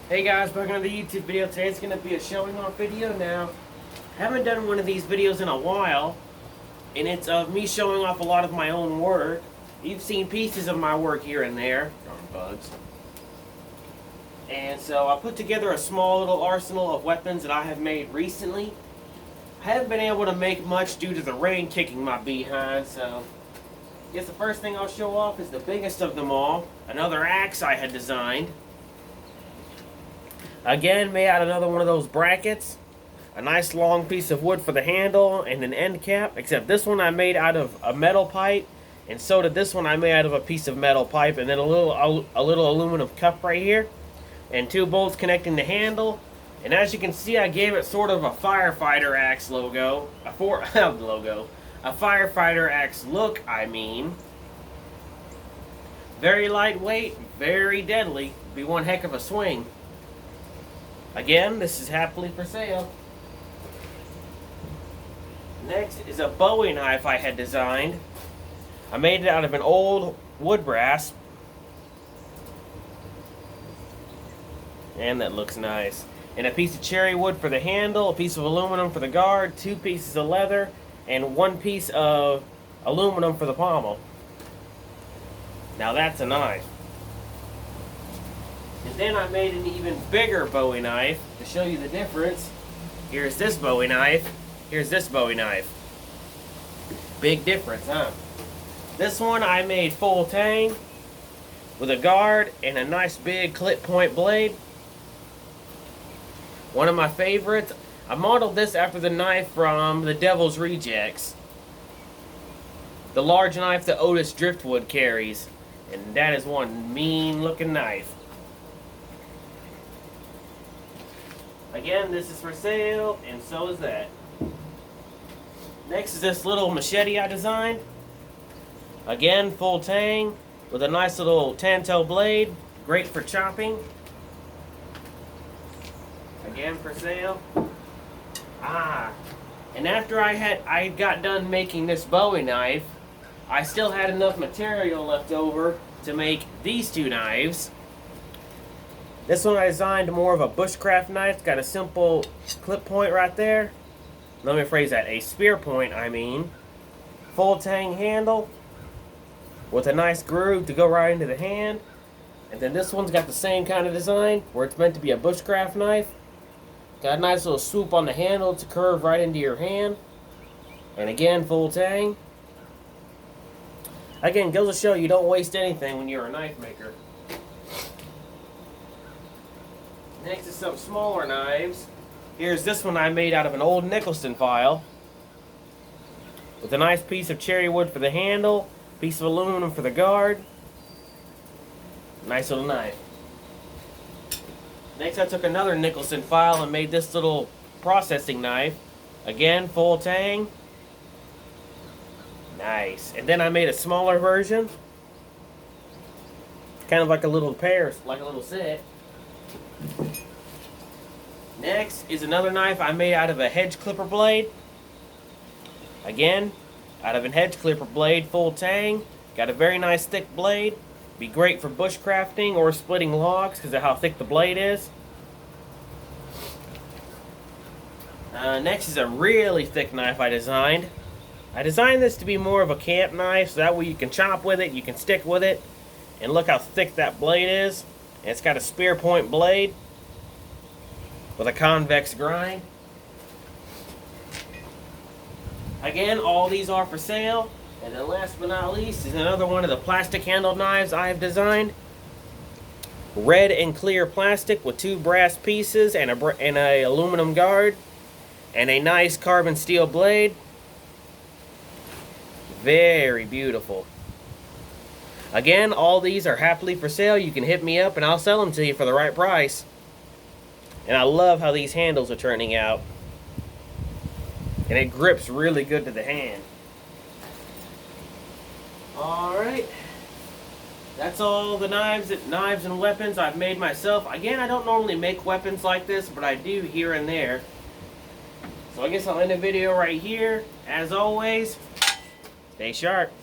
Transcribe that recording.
Hey guys, welcome to the YouTube video. Today it's going to be a showing off video. Now, I haven't done one of these videos in a while, and it's of me showing off a lot of my own work. You've seen pieces of my work here and there. Darn bugs. And so I put together a small little arsenal of weapons that I have made recently. I haven't been able to make much due to the rain kicking my behind, so I guess the first thing I'll show off is the biggest of them all, another axe I had designed. Again, made out of another one of those brackets. A nice long piece of wood for the handle and an end cap, except this one I made out of a metal pipe, and so did this one I made out of a piece of metal pipe, and then a little aluminum cup right here, and two bolts connecting the handle. And as you can see, I gave it sort of a firefighter axe logo, a firefighter axe look, I mean. Very lightweight, very deadly. Be one heck of a swing. Again, this is happily for sale. Next is a Bowie knife I had designed. I made it out of an old wood brass. And that looks nice. And a piece of cherry wood for the handle, a piece of aluminum for the guard, two pieces of leather, and one piece of aluminum for the pommel. Now that's a knife. And then I made an even bigger Bowie knife to show you the difference. Here's this Bowie knife. Here's this Bowie knife. Big difference, huh? This one I made full tang with a guard and a nice big clip point blade. One of my favorites. I modeled this after the knife from the Devil's Rejects. The large knife that Otis Driftwood carries. And that is one mean looking knife. Again, this is for sale, and so is that. Next is this little machete I designed. Again, full tang, with a nice little tanto blade, great for chopping. Again, for sale. And after I got done making this Bowie knife, I still had enough material left over to make these two knives. This one I designed more of a bushcraft knife. It's got a simple clip point right there. Let me phrase that. A spear point, I mean. Full tang handle with a nice groove to go right into the hand. And then this one's got the same kind of design where it's meant to be a bushcraft knife. Got a nice little swoop on the handle to curve right into your hand. And again, full tang. Again, goes to show you don't waste anything when you're a knife maker. Next is some smaller knives. Here's this one I made out of an old Nicholson file. With a nice piece of cherry wood for the handle, piece of aluminum for the guard. Nice little knife. Next I took another Nicholson file and made this little processing knife. Again, full tang. Nice. And then I made a smaller version. Kind of like a little pair, like a little set. Next is another knife I made out of a hedge clipper blade. Again, out of a hedge clipper blade, full tang. Got a very nice thick blade. Be great for bushcrafting or splitting logs because of how thick the blade is. Next is a really thick knife I designed. I designed this to be more of a camp knife so that way you can chop with it, you can stick with it. And look how thick that blade is. And it's got a spear point blade with a convex grind. Again, all these are for sale. And then last but not least is another one of the plastic handled knives I have designed. Red and clear plastic with two brass pieces and a aluminum guard. And a nice carbon steel blade. Very beautiful. Again, all these are happily for sale. You can hit me up and I'll sell them to you for the right price. And I love how these handles are turning out. And it grips really good to the hand. Alright. That's all the knives and weapons I've made myself. Again, I don't normally make weapons like this, but I do here and there. So I guess I'll end the video right here. As always, stay sharp.